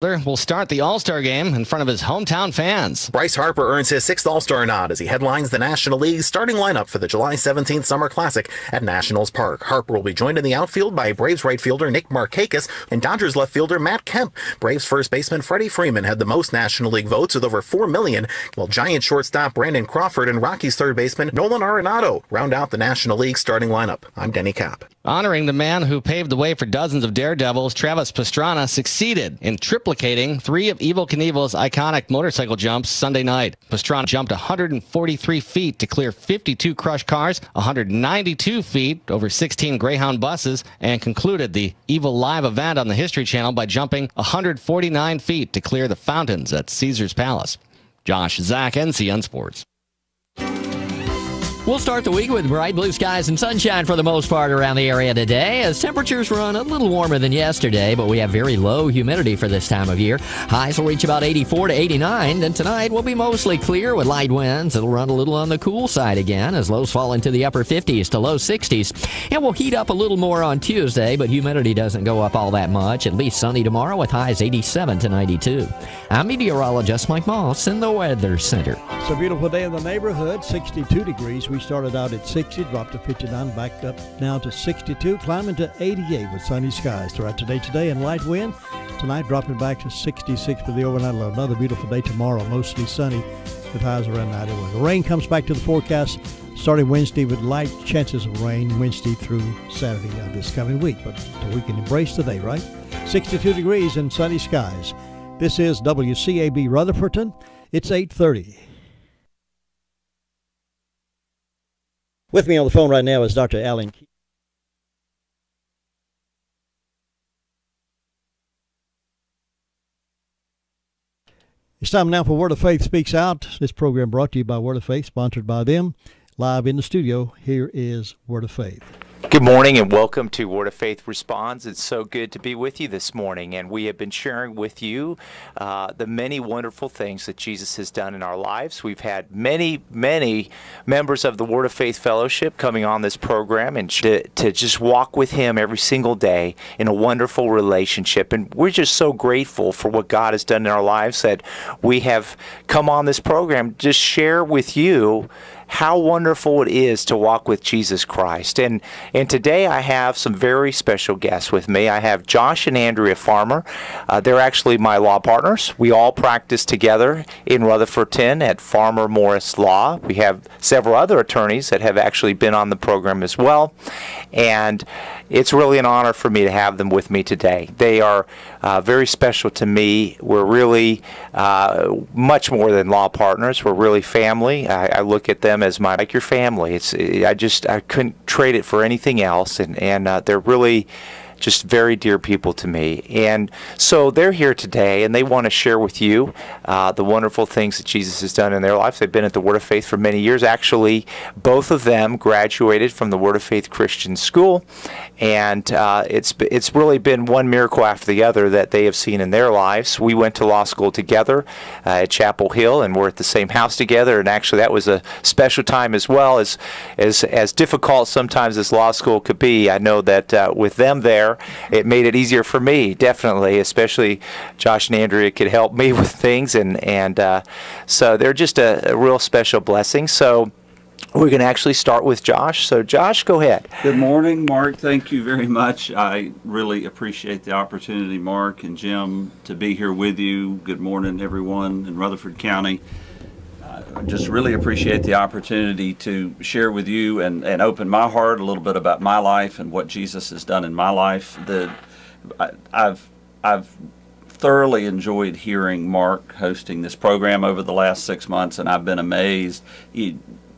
Will start the All-Star game in front of his hometown fans. Bryce Harper earns his 6th All-Star nod as he headlines the National League's starting lineup for the July 17th Summer Classic at Nationals Park. Harper will be joined in the outfield by Braves right fielder Nick Markakis and Dodgers left fielder Matt Kemp. Braves first baseman Freddie Freeman had the most National League votes with over 4 million, while Giants shortstop Brandon Crawford and Rockies third baseman Nolan Arenado round out the National League starting lineup. I'm Denny Kapp. Honoring the man who paved the way for dozens of daredevils, Travis Pastrana succeeded in triplicating 3 of Evel Knievel's iconic motorcycle jumps Sunday night. Pastrana jumped 143 feet to clear 52 crushed cars, 192 feet over 16 Greyhound buses, and concluded the Evel Live event on the History Channel by jumping 149 feet to clear the fountains at Caesar's Palace. Josh Zach, NCN Sports. We'll start the week with bright blue skies and sunshine for the most part around the area today, as temperatures run a little warmer than yesterday, but we have very low humidity for this time of year. Highs will reach about 84 to 89. Then tonight will be mostly clear with light winds. It'll run a little on the cool side again as lows fall into the upper 50s to low 60s. And we'll heat up a little more on Tuesday, but humidity doesn't go up all that much. At least sunny tomorrow with highs 87 to 92. I'm meteorologist Mike Moss in the Weather Center. It's a beautiful day in the neighborhood, 62 degrees. We started out at 60, dropped to 59, back up now to 62, climbing to 88 with sunny skies throughout today and light wind. Tonight dropping back to 66 for the overnight low. Another beautiful day tomorrow, mostly sunny with highs around 91. The rain comes back to the forecast starting Wednesday with light chances of rain Wednesday through Saturday of this coming week. But we can embrace the day, right? 62 degrees and sunny skies. This is WCAB Rutherfordton. It's 8:30. With me on the phone right now is Dr. Alan Key. It's time now for Word of Faith Speaks Out. This program brought to you by Word of Faith, sponsored by them. Live in the studio, here is Word of Faith. Good morning and welcome to Word of Faith Responds. It's so good to be with you this morning, and we have been sharing with you the many wonderful things that Jesus has done in our lives. We've had many members of the Word of Faith Fellowship coming on this program and to just walk with Him every single day in a wonderful relationship. And we're just so grateful for what God has done in our lives that we have come on this program to just share with you how wonderful it is to walk with Jesus Christ. And today I have some very special guests with me. I have Josh and Andrea Farmer. They're actually my law partners. We all practice together in Rutherfordton at Farmer Morris Law. We have several other attorneys that have actually been on the program as well. And it's really an honor for me to have them with me today. They are very special to me. We're really much more than law partners. We're really family. I look at them as like your family. I couldn't trade it for anything else, and they're really just very dear people to me. And so they're here today, and they want to share with you the wonderful things that Jesus has done in their lives. They've been at the Word of Faith for many years. Actually, both of them graduated from the Word of Faith Christian School, and it's really been one miracle after the other that they have seen in their lives. We went to law school together at Chapel Hill, and we're at the same house together, and actually that was a special time as well. As difficult sometimes as law school could be, I know that with them there, it made it easier for me, definitely, especially Josh and Andrea could help me with things, and so they're just a real special blessing. So we're going to actually start with Josh. So Josh, go ahead. Good morning, Mark. Thank you very much. I really appreciate the opportunity, Mark and Jim, to be here with you. Good morning, everyone in Rutherford County. I just really appreciate the opportunity to share with you and open my heart a little bit about my life and what Jesus has done in my life. I've thoroughly enjoyed hearing Mark hosting this program over the last 6 months, and I've been amazed.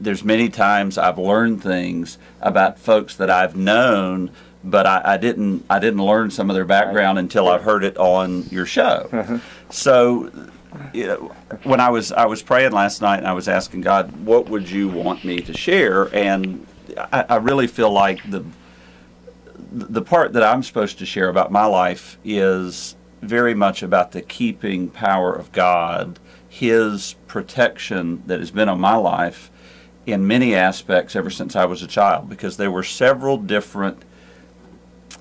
There's many times I've learned things about folks that I've known, but I didn't learn some of their background until I heard it on your show. Uh-huh. So, when I was praying last night, and I was asking God, what would you want me to share? And I really feel like the part that I'm supposed to share about my life is very much about the keeping power of God, His protection that has been on my life in many aspects ever since I was a child, because there were several different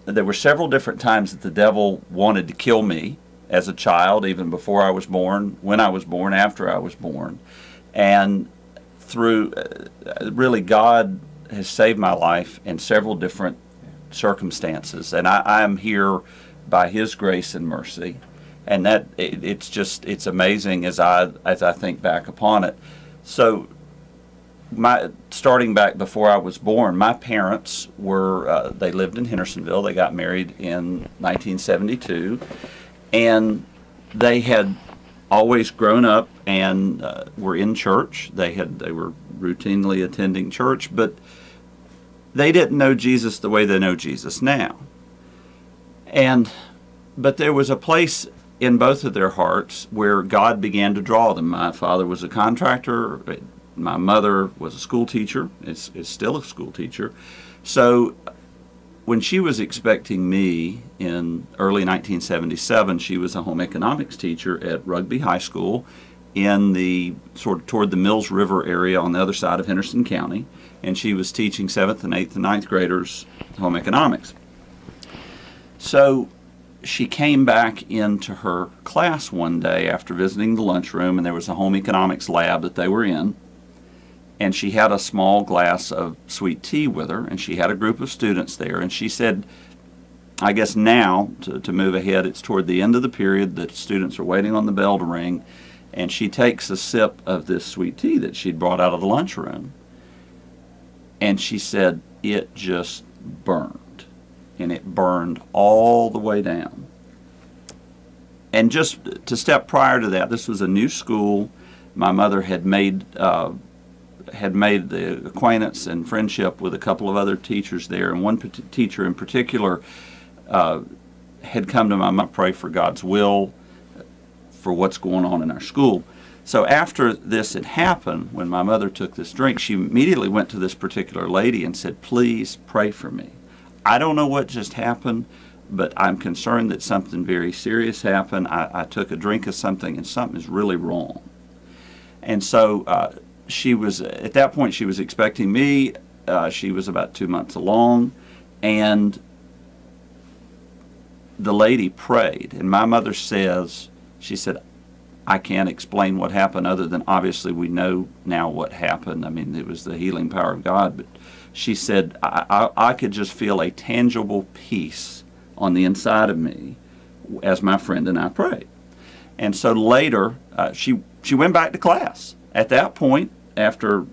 times that the devil wanted to kill me as a child, even before I was born, when I was born, after I was born. And through, really, God has saved my life in several different circumstances. And I am here by His grace and mercy. And that it's amazing as I think back upon it. So, starting back before I was born, my parents were they lived in Hendersonville. They got married in 1972, and they had always grown up and were in church. They were routinely attending church, but they didn't know Jesus the way they know Jesus now. But there was a place in both of their hearts where God began to draw them. My father was a contractor. My mother was a school teacher. Is still a school teacher. So when she was expecting me in early 1977, she was a home economics teacher at Rugby High School in the sort of toward the Mills River area on the other side of Henderson County, and she was teaching 7th and 8th and 9th graders home economics. So she came back into her class one day after visiting the lunchroom, and there was a home economics lab that they were in, and she had a small glass of sweet tea with her, and she had a group of students there, and she said, I guess now, to move ahead, it's toward the end of the period, the students are waiting on the bell to ring, and she takes a sip of this sweet tea that she'd brought out of the lunchroom, and she said, it just burned, and it burned all the way down. And just to step prior to that, this was a new school. My mother had made the acquaintance and friendship with a couple of other teachers there, and one teacher in particular had come to my mom to pray for God's will for what's going on in our school. So after this had happened, when my mother took this drink, she immediately went to this particular lady and said, please pray for me. I don't know what just happened, but I'm concerned that something very serious happened. I took a drink of something and something is really wrong. And so she was, at that point, she was expecting me. She was about 2 months along, and the lady prayed. And my mother says, she said, I can't explain what happened other than obviously we know now what happened. I mean, it was the healing power of God. But she said, I could just feel a tangible peace on the inside of me as my friend and I prayed. And so later, she went back to class. At that point, after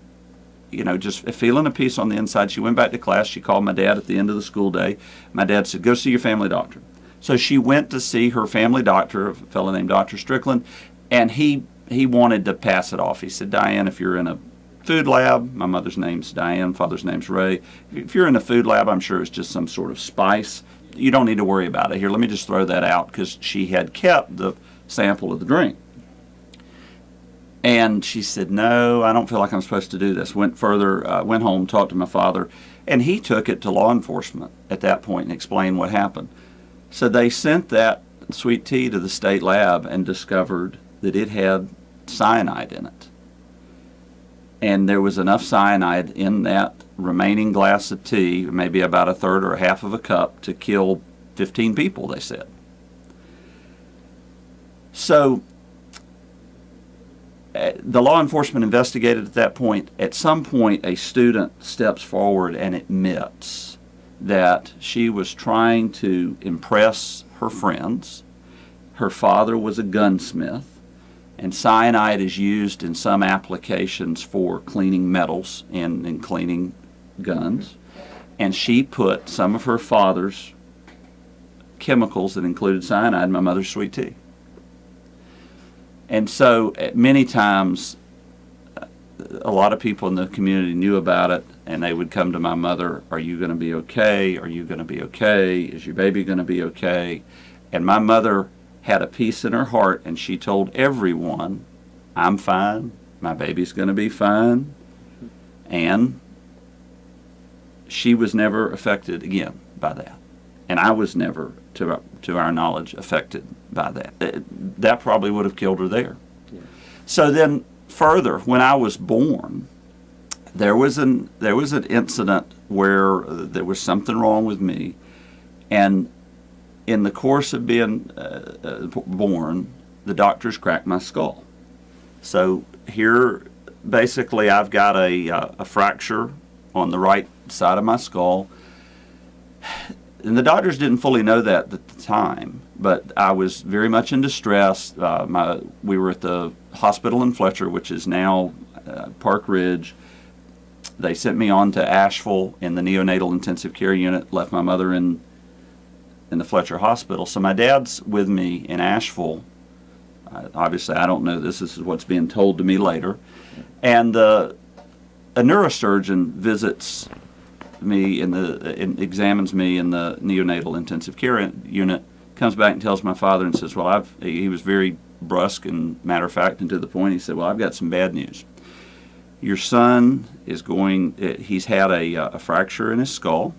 just feeling a peace on the inside, she went back to class. She called my dad at the end of the school day. My dad said, go see your family doctor. So she went to see her family doctor, a fellow named Dr. Strickland, and he wanted to pass it off. He said, Diane, if you're in a food lab, my mother's name's Diane, father's name's Ray. If you're in a food lab, I'm sure it's just some sort of spice. You don't need to worry about it. Here, let me just throw that out, because she had kept the sample of the drink. And she said, no, I don't feel like I'm supposed to do this. Went home, talked to my father, and he took it to law enforcement at that point and explained what happened. So they sent that sweet tea to the state lab and discovered that it had cyanide in it. And there was enough cyanide in that remaining glass of tea, maybe about a third or a half of a cup, to kill 15 people, they said. So the law enforcement investigated at that point. At some point, a student steps forward and admits that she was trying to impress her friends. Her father was a gunsmith, and cyanide is used in some applications for cleaning metals and cleaning guns. And she put some of her father's chemicals that included cyanide in my mother's sweet tea. And so many times, a lot of people in the community knew about it, and they would come to my mother, are you going to be okay? Are you going to be okay? Is your baby going to be okay? And my mother had a peace in her heart, and she told everyone, I'm fine, my baby's going to be fine. And she was never affected again by that. And I was never, to our knowledge, affected by that. That probably would have killed her there. Yeah. So then further, when I was born, there was an incident where there was something wrong with me, and in the course of being born, the doctors cracked my skull. So here, basically, I've got a fracture on the right side of my skull. And the doctors didn't fully know that at the time, but I was very much in distress. We were at the hospital in Fletcher, which is now Park Ridge. They sent me on to Asheville in the neonatal intensive care unit, left my mother in the Fletcher Hospital. So my dad's with me in Asheville. Obviously, I don't know this. This is what's being told to me later. And a neurosurgeon visits me examines me in the neonatal intensive care unit, comes back and tells my father and says, well, he was very brusque and matter of fact and to the point. He said, well, I've got some bad news. Your son he's had a fracture in his skull.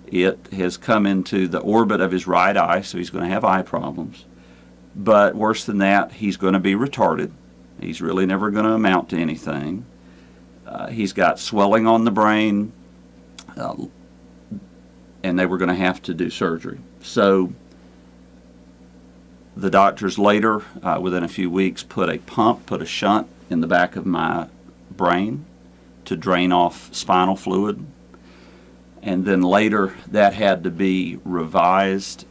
It has come into the orbit of his right eye, so he's going to have eye problems. But worse than that, he's going to be retarded. He's really never going to amount to anything. He's got swelling on the brain, and they were going to have to do surgery. So the doctors later, within a few weeks, put a shunt in the back of my brain to drain off spinal fluid. And then later that had to be revised.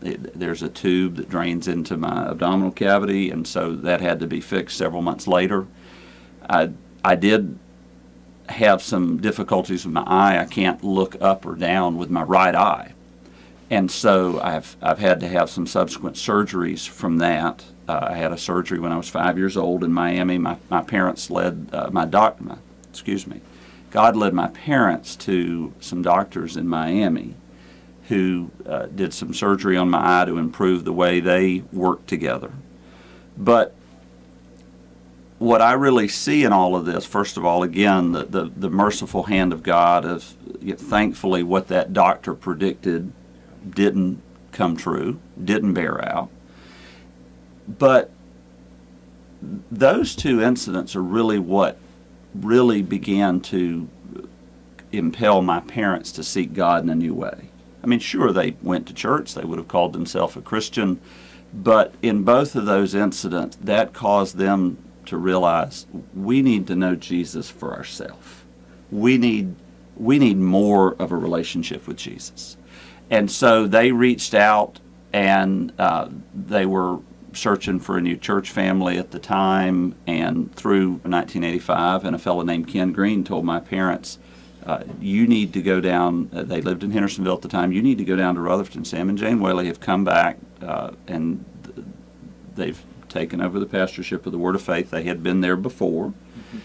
There's a tube that drains into my abdominal cavity, and so that had to be fixed several months later. I did have some difficulties with my eye. I can't look up or down with my right eye. And so I've had to have some subsequent surgeries from that. I had a surgery when I was 5 years old in Miami. My parents led God led my parents to some doctors in Miami who did some surgery on my eye to improve the way they worked together. But what I really see in all of this, first of all, again, the merciful hand of God of, thankfully, what that doctor predicted didn't come true, didn't bear out. But those two incidents are really what really began to impel my parents to seek God in a new way. I mean, sure, they went to church, they would have called themselves a Christian, but in both of those incidents, that caused them to realize we need to know Jesus for ourselves. We need more of a relationship with Jesus. And so they reached out, and they were searching for a new church family at the time, and through 1985, and a fellow named Ken Green told my parents, you need to go down, they lived in Hendersonville at the time, you need to go down to Rutherford. Sam and Jane Whaley have come back, and they've taken over the pastorship of the Word of Faith. They had been there before. Mm-hmm.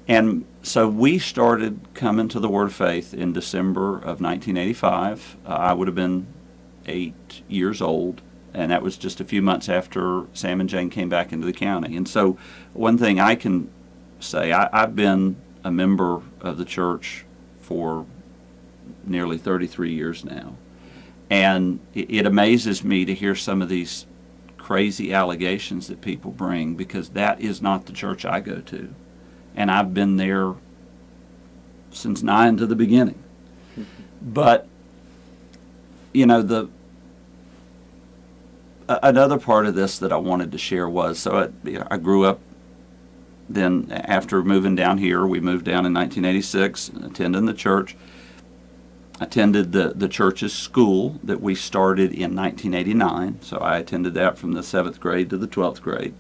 And so we started coming to the Word of Faith in December of 1985. I would have been 8 years old, and that was just a few months after Sam and Jane came back into the county. And so one thing I can say, I've been a member of the church for nearly 33 years now. And it amazes me to hear some of these crazy allegations that people bring, because that is not the church I go to. And I've been there since 9 to the beginning. But, another part of this that I wanted to share was, so I grew up, then after moving down here, we moved down in 1986, attending the church. Attended the church's school that we started in 1989, so I attended that from the 7th grade to the 12th grade.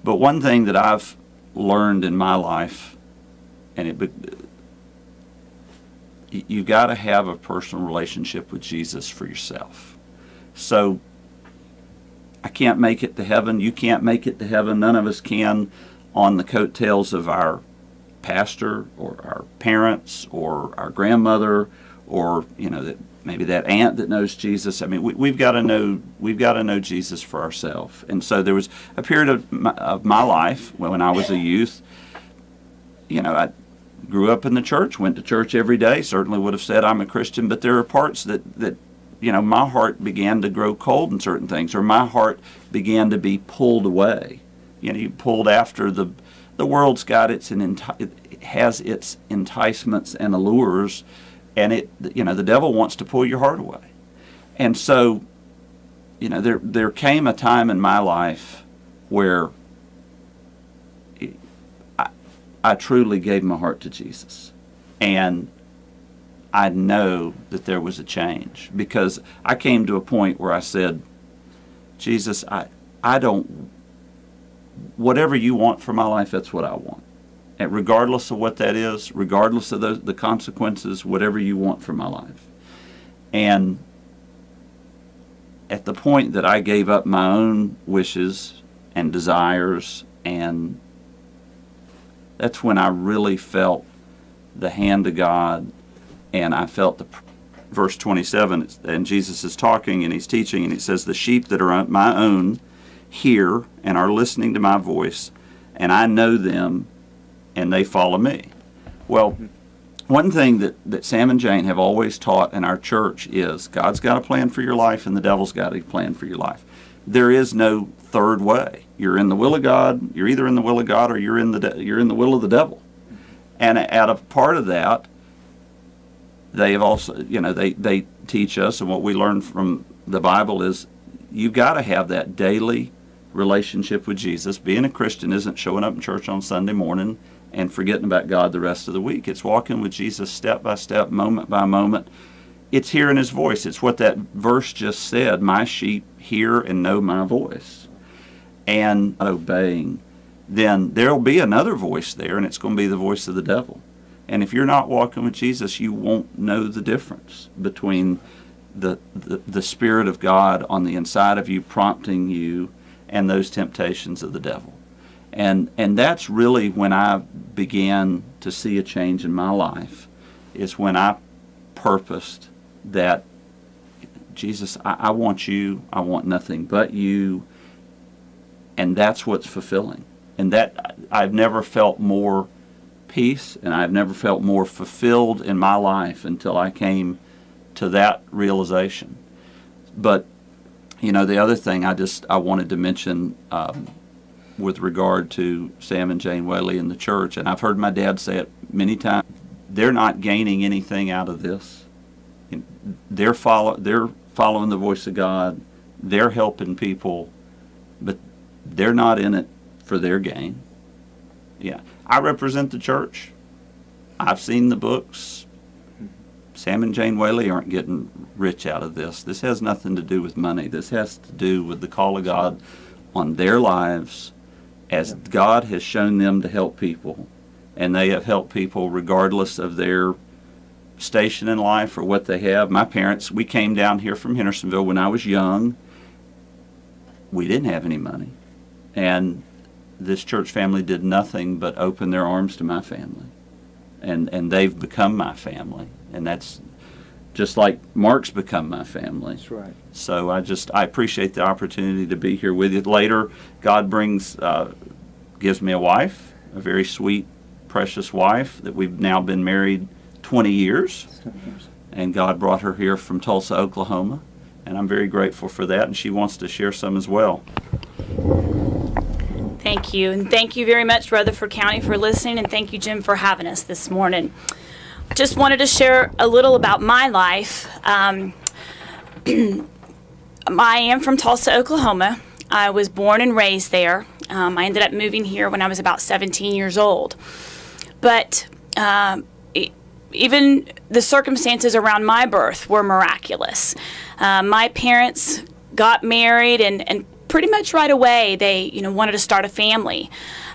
But one thing that I've learned in my life, and you got to have a personal relationship with Jesus for yourself. So I can't make it to heaven. You can't make it to heaven. None of us can on the coattails of our pastor or our parents or our grandmother, or maybe that aunt that knows Jesus. I mean, we've got to know Jesus for ourselves. And so there was a period of my life when I was a youth. I grew up in the church, went to church every day. Certainly would have said I'm a Christian, but there are parts that my heart began to grow cold in certain things, or my heart began to be pulled away. You pulled after the world's got it has its enticements and allures. And the devil wants to pull your heart away. And so there came a time in my life where I truly gave my heart to Jesus. And I know that there was a change, because I came to a point where I said, Jesus, I don't, whatever you want for my life, that's what I want. And regardless of what that is, regardless of the consequences, whatever you want for my life. And at the point that I gave up my own wishes and desires, and that's when I really felt the hand of God, and I felt verse 27, and Jesus is talking and he's teaching, and he says, the sheep that are my own hear and are listening to my voice, and I know them, and they follow me. Well, one thing that Sam and Jane have always taught in our church is God's got a plan for your life, and the devil's got a plan for your life. There is no third way. You're in the will of God. You're either in the will of God or you're in the will of the devil. And out of part of that, they have also, they teach us, and what we learn from the Bible is you've got to have that daily relationship with Jesus. Being a Christian isn't showing up in church on Sunday morning and forgetting about God the rest of the week. It's walking with Jesus step by step, moment by moment. It's hearing his voice. It's what that verse just said, my sheep hear and know my voice. And obeying, then there'll be another voice there, and it's going to be the voice of the devil. And if you're not walking with Jesus, you won't know the difference between the Spirit of God on the inside of you prompting you and those temptations of the devil. And that's really when I began to see a change in my life, is when I purposed that, Jesus, I want you, I want nothing but you, and that's what's fulfilling. And that I've never felt more peace, and I've never felt more fulfilled in my life until I came to that realization. But, the other thing I wanted to mention with regard to Sam and Jane Whaley in the church, and I've heard my dad say it many times, they're not gaining anything out of this. They're following the voice of God. They're helping people, but they're not in it for their gain. Yeah, I represent the church. I've seen the books. Sam and Jane Whaley aren't getting rich out of this. This has nothing to do with money. This has to do with the call of God on their lives, as God has shown them to help people. And they have helped people regardless of their station in life or what they have. My parents, we came down here from Hendersonville when I was young. We didn't have any money. And this church family did nothing but open their arms to my family. And they've become my family. And that's just like Mark's become my family. That's right. So I appreciate the opportunity to be here with you. Later, God gives me a wife, a very sweet, precious wife that we've now been married 20 years. And God brought her here from Tulsa, Oklahoma. And I'm very grateful for that. And she wants to share some as well. Thank you. And thank you very much, Rutherford County, for listening. And thank you, Jim, for having us this morning. Just wanted to share a little about my life. I am from Tulsa, Oklahoma. I was born and raised there. I ended up moving here when I was about 17 years old. But even the circumstances around my birth were miraculous. My parents got married, and pretty much right away they wanted to start a family.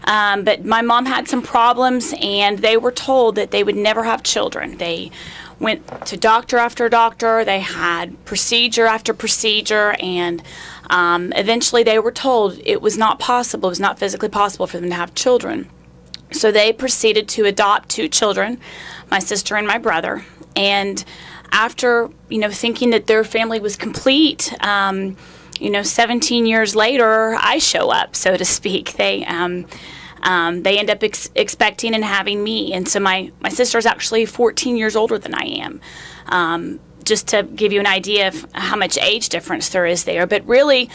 But my mom had some problems, and they were told that they would never have children. They went to doctor after doctor. They had procedure after procedure, and eventually they were told it was not possible. It was not physically possible for them to have children. So they proceeded to adopt 2 children, my sister and my brother. And after, thinking that their family was complete, 17 years later, I show up, so to speak. They end up expecting and having me. And so my sister's actually 14 years older than I am, just to give you an idea of how much age difference there is there. But really,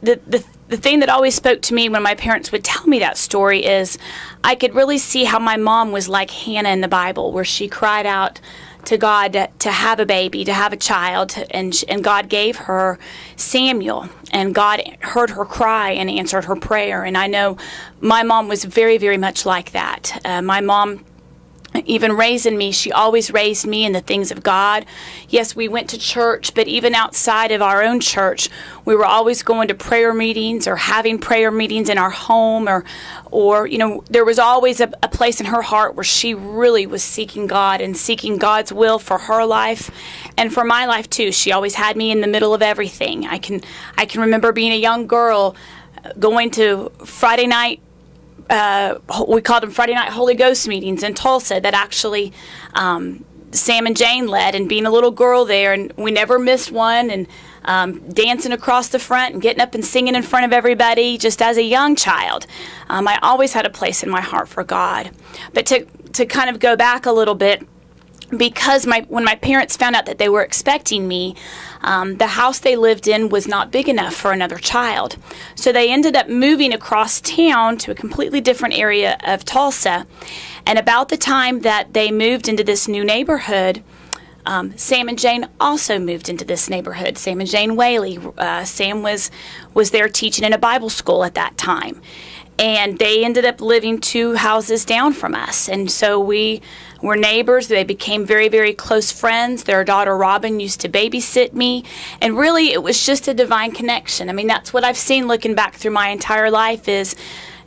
the thing that always spoke to me when my parents would tell me that story is I could really see how my mom was like Hannah in the Bible, where she cried out to God to have a baby, to have a child, and God gave her Samuel, and God heard her cry and answered her prayer. And I know my mom was very, very much like that. My mom, even raising me, she always raised me in the things of God. Yes, we went to church, but even outside of our own church, we were always going to prayer meetings or having prayer meetings in our home, or there was always a place in her heart where she really was seeking God and seeking God's will for her life and for my life too. She always had me in the middle of everything. I can remember being a young girl going to Friday night, we called them Friday Night Holy Ghost meetings in Tulsa that actually Sam and Jane led, and being a little girl there, and we never missed one, and dancing across the front and getting up and singing in front of everybody just as a young child. I always had a place in my heart for God. But to kind of go back a little bit, because when my parents found out that they were expecting me, the house they lived in was not big enough for another child. So they ended up moving across town to a completely different area of Tulsa. And about the time that they moved into this new neighborhood, Sam and Jane also moved into this neighborhood. Sam and Jane Whaley. Sam was there teaching in a Bible school at that time. And they ended up living 2 houses down from us. And so we were neighbors. They became very, very close friends. Their daughter Robin used to babysit me. And really, it was just a divine connection. I mean, that's what I've seen looking back through my entire life is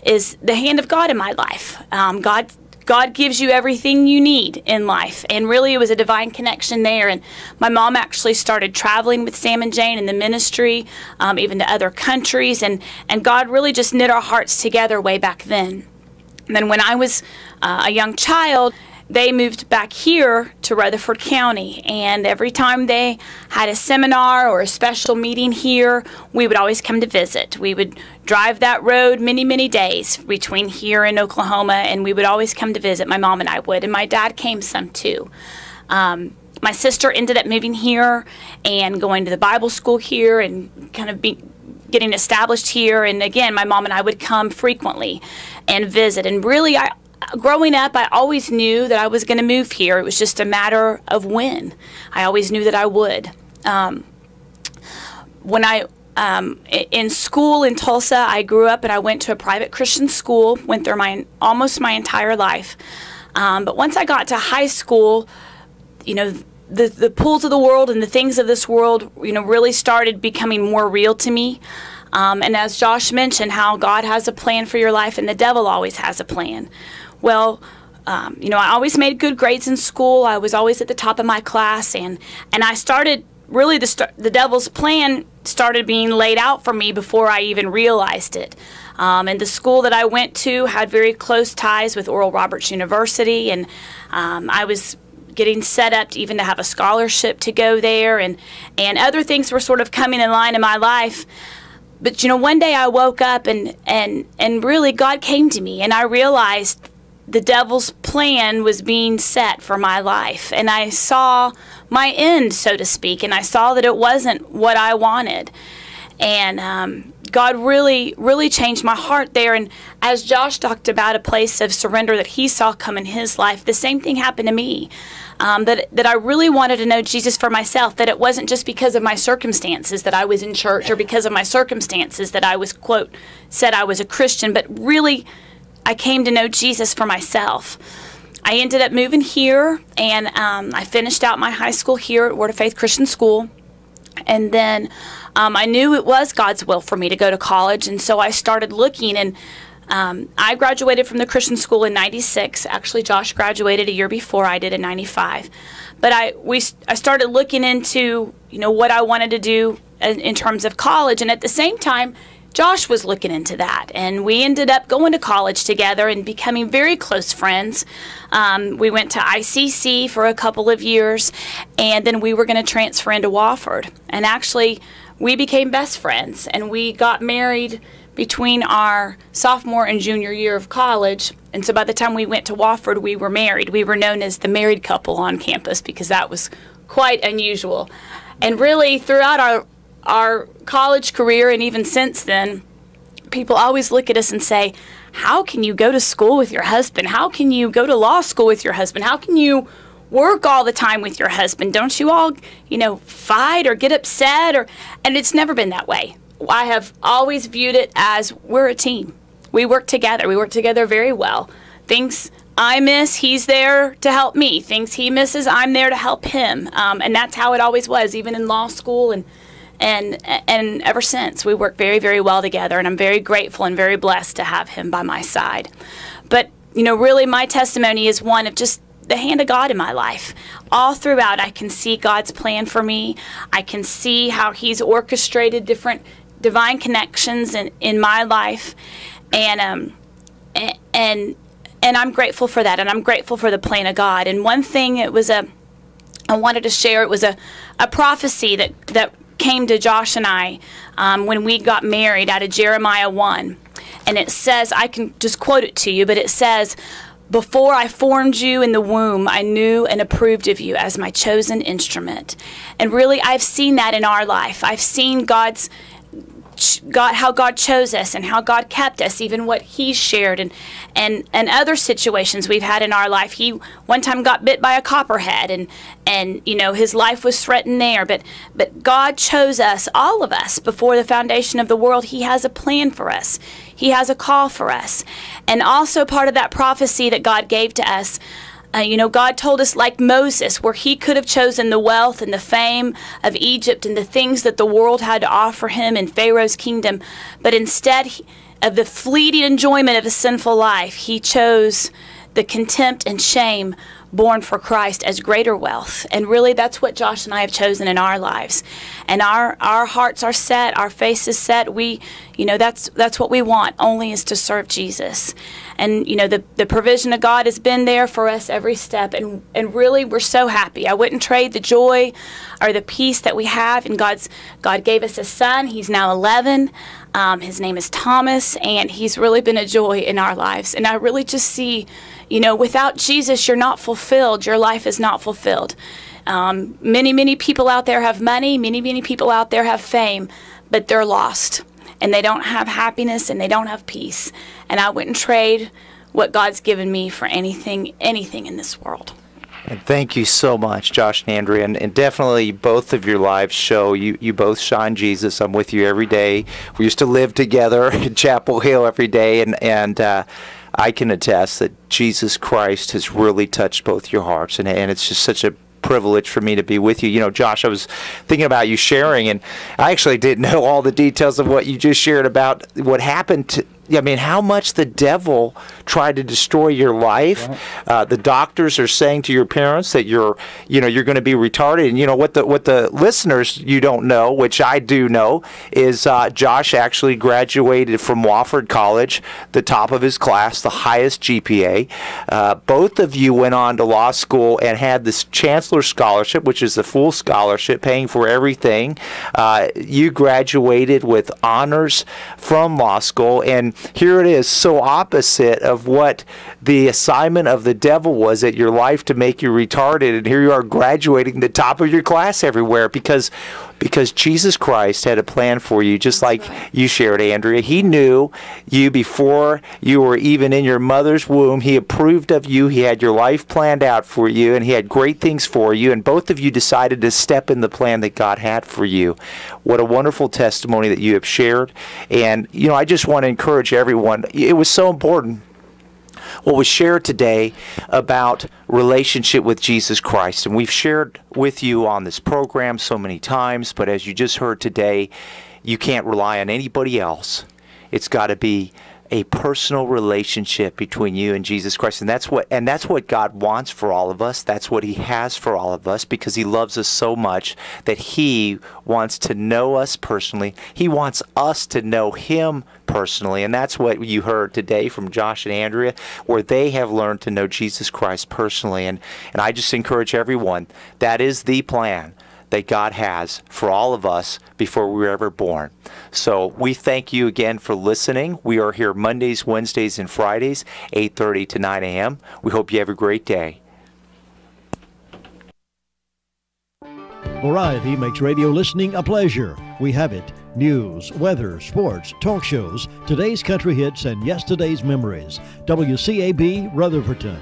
the hand of God in my life. God gives you everything you need in life. And really, it was a divine connection there. And my mom actually started traveling with Sam and Jane in the ministry, even to other countries. And God really just knit our hearts together way back then. And then when I was a young child, they moved back here to Rutherford County, and every time they had a seminar or a special meeting here, we would always come to visit. We would drive that road many, many days between here and Oklahoma, and we would always come to visit. My mom and I would, and my dad came some too. My sister ended up moving here and going to the Bible school here and kind of getting established here, and again, my mom and I would come frequently and visit. And really, growing up, I always knew that I was going to move here. It was just a matter of when. I always knew that I would. When in school in Tulsa, I grew up and I went to a private Christian school, went there almost my entire life. But once I got to high school, the pulls of the world and the things of this world, really started becoming more real to me. And as Josh mentioned, how God has a plan for your life and the devil always has a plan. Well, I always made good grades in school. I was always at the top of my class, and I started, really the devil's plan started being laid out for me before I even realized it. And the school that I went to had very close ties with Oral Roberts University, and I was getting set up even to have a scholarship to go there, and other things were sort of coming in line in my life. But one day I woke up and really God came to me, and I realized the devil's plan was being set for my life, and I saw my end, so to speak, and I saw that it wasn't what I wanted. And God really, really changed my heart there. And as Josh talked about a place of surrender that he saw come in his life, the same thing happened to me. That I really wanted to know Jesus for myself, that it wasn't just because of my circumstances that I was in church, or because of my circumstances that I was, quote, said I was a Christian, but really I came to know Jesus for myself. I ended up moving here, and I finished out my high school here at Word of Faith Christian School. And then I knew it was God's will for me to go to college, and so I started looking, and I graduated from the Christian school in 96. Actually, Josh graduated a year before I did in 95. But I started looking into, what I wanted to do in terms of college, and at the same time, Josh was looking into that, and we ended up going to college together and becoming very close friends. We went to ICC for a couple of years, and then we were going to transfer into Wofford. And actually, we became best friends, and we got married between our sophomore and junior year of college. And so by the time we went to Wofford, we were married. We were known as the married couple on campus because that was quite unusual. And really, throughout our college career, and even since then, people always look at us and say, how can you go to school with your husband? How can you go to law school with your husband? How can you work all the time with your husband? Don't you all, fight or get upset? And it's never been that way. I have always viewed it as we're a team. We work together. We work together very well. Things I miss, he's there to help me. Things he misses, I'm there to help him. And that's how it always was, even in law school and ever since. We work very, very well together, and I'm very grateful and very blessed to have him by my side. But, really my testimony is one of just the hand of God in my life. All throughout, I can see God's plan for me. I can see how he's orchestrated different divine connections in my life. And I'm grateful for that, and I'm grateful for the plan of God. And one thing I wanted to share, it was a prophecy that came to Josh and I when we got married out of Jeremiah 1. And it says, I can just quote it to you, but it says, "Before I formed you in the womb, I knew and approved of you as my chosen instrument." And really, I've seen that in our life. I've seen how God chose us and how God kept us, even what he shared and other situations we've had in our life. He one time got bit by a copperhead and his life was threatened there, but God chose us, all of us, before the foundation of the world. He has a plan for us. He has a call for us. And also part of that prophecy that God gave to us, God told us, like Moses, where he could have chosen the wealth and the fame of Egypt and the things that the world had to offer him in Pharaoh's kingdom, but instead of the fleeting enjoyment of a sinful life, he chose the contempt and shame born for Christ as greater wealth. And really, that's what Josh and I have chosen in our lives. And our hearts are set, our face is set. That's what we want, only is to serve Jesus. And the provision of God has been there for us every step, and really we're so happy. I wouldn't trade the joy or the peace that we have. And God gave us a son. He's now 11. His name is Thomas, and he's really been a joy in our lives. And I really just see, without Jesus, you're not fulfilled. Your life is not fulfilled. Many, many people out there have money. Many, many people out there have fame, but they're lost. And they don't have happiness, and they don't have peace. And I wouldn't trade what God's given me for anything in this world. And thank you so much, Josh and Andrea. And definitely both of your lives show you both shine Jesus. I'm with you every day. We used to live together in Chapel Hill every day, and I can attest that Jesus Christ has really touched both your hearts. And it's just such a privilege for me to be with you. Josh, I was thinking about you sharing, and I actually didn't know all the details of what you just shared about what happened to how much the devil tried to destroy your life. Right. The doctors are saying to your parents that you're going to be retarded. And what the listeners you don't know, which I do know, is Josh actually graduated from Wofford College, the top of his class, the highest GPA. Both of you went on to law school and had this Chancellor Scholarship, which is a full scholarship, paying for everything. You graduated with honors from law school, and here it is, so opposite of what the assignment of the devil was at your life to make you retarded, and here you are graduating the top of your class everywhere because Jesus Christ had a plan for you, just like you shared, Andrea. He knew you before you were even in your mother's womb. He approved of you. He had your life planned out for you, and he had great things for you, and both of you decided to step in the plan that God had for you. What a wonderful testimony that you have shared. And, I just want to encourage everyone. It was so important what was shared today about relationship with Jesus Christ. And we've shared with you on this program so many times, but as you just heard today, you can't rely on anybody else. It's got to be a personal relationship between you and Jesus Christ. And that's what God wants for all of us. That's what he has for all of us, because he loves us so much that he wants to know us personally. He wants us to know him personally. And that's what you heard today from Josh and Andrea, where they have learned to know Jesus Christ personally. And I just encourage everyone, that is the plan that God has for all of us before we were ever born. So we thank you again for listening. We are here Mondays, Wednesdays, and Fridays, 8:30 to 9 a.m. We hope you have a great day. Variety makes radio listening a pleasure. We have it. News, weather, sports, talk shows, today's country hits, and yesterday's memories. WCAB Rutherfordton.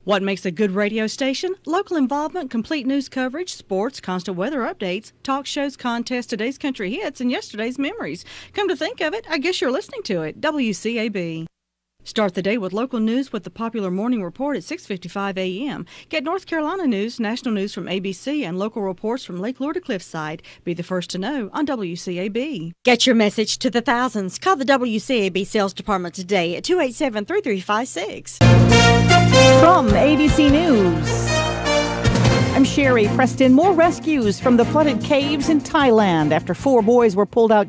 What makes a good radio station? Local involvement, complete news coverage, sports, constant weather updates, talk shows, contests, today's country hits, and yesterday's memories. Come to think of it, I guess you're listening to it. WCAB. Start the day with local news with the popular morning report at 6:55 a.m. Get North Carolina news, national news from ABC, and local reports from Lake Lure to Cliffside. Be the first to know on WCAB. Get your message to the thousands. Call the WCAB sales department today at 287-3356. From ABC News, I'm Sherry Preston. More rescues from the flooded caves in Thailand after 4 boys were pulled out